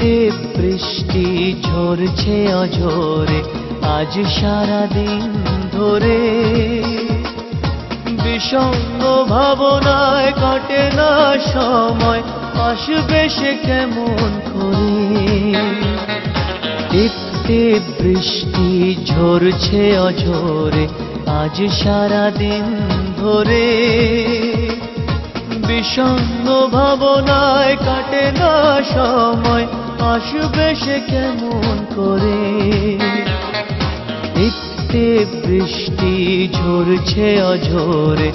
টিপ বৃষ্টি ঝরছে অঝরে আজ সারা দিন ধরে। বিষণ্ণ ভাবনায় কাটে না সময়, আসবে সে কেমন করে। টিপ টিপ বৃষ্টি ঝরছে অঝরে আজ সারা দিন ধরে। বিষণ্ণ ভাবনায় কাটে না সময়, আসবে সে কেমন করে। টিপ টিপ বৃষ্টি ঝরছে অঝরে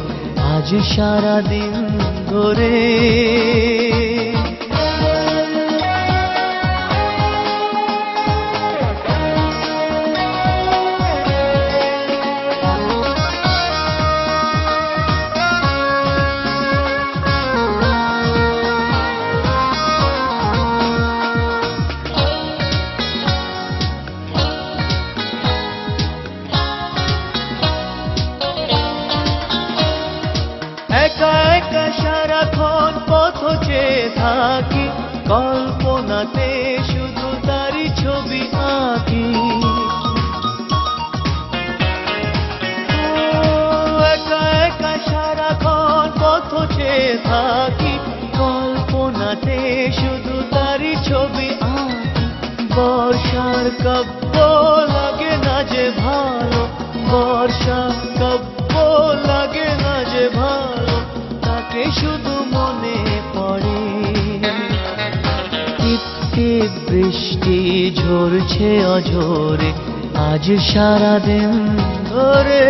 আজ সারা দিন ধরে। একা একা সারাক্ষণ পথ চেয়ে থাকি, কল্পনাতে শুধু তারি ছবি আঁকি। একা একা সারাক্ষণ পথ চেয়ে থাকি, কল্পনাতে শুধু তারি ছবি আঁকি। বর্ষার কাব্য লাগে না যে ভালো, বর্ষার কাব্য লাগে না যে ভালো, তাকে শুধু মনে পড়ে। টিপ টিপ বৃষ্টি ঝরছে অঝরে আজ সারা দিন ধরে।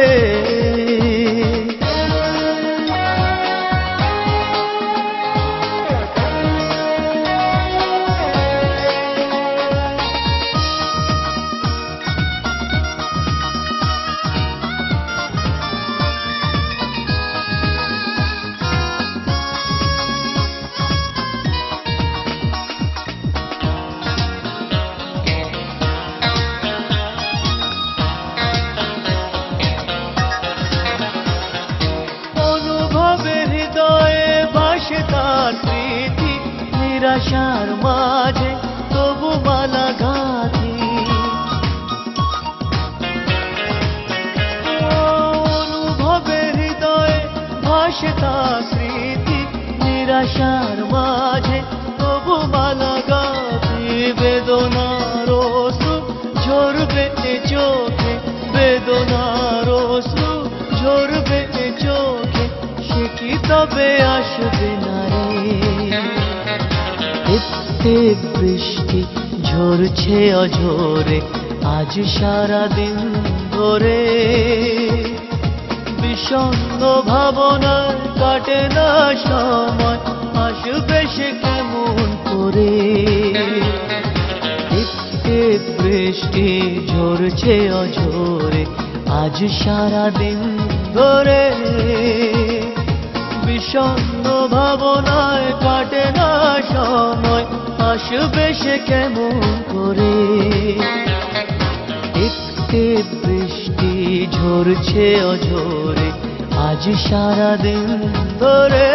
তার স্মৃতি নিরাশার মাঝে তবু মালা গাঁথি। অনুভবে হৃদয়ে ভাসে তার স্মৃতি নিরাশার মাঝে তবু মালা গাঁথি। বেদনার অশ্রু ঝরবে চোখে, বেদনার অশ্রু ঝরবে চোখে, সে কি তবে আসবে না রে। টিপ টিপ বৃষ্টি ঝরছে অঝরে আজ সারা দিন ধরে। বিষণ্ণ ভাবনায় কাটে না সময়, আসবে সে কেমন করে। টিপ টিপ বৃষ্টি ঝরছে অঝরে আজ সারা দিন ধরে। বিষণ্ণ ভাবনায় কাটে না সময়, আসবে সে কেমন করে। টিপ টিপ বৃষ্টি ঝরছে অঝরে আজ সারা দিন ধরে।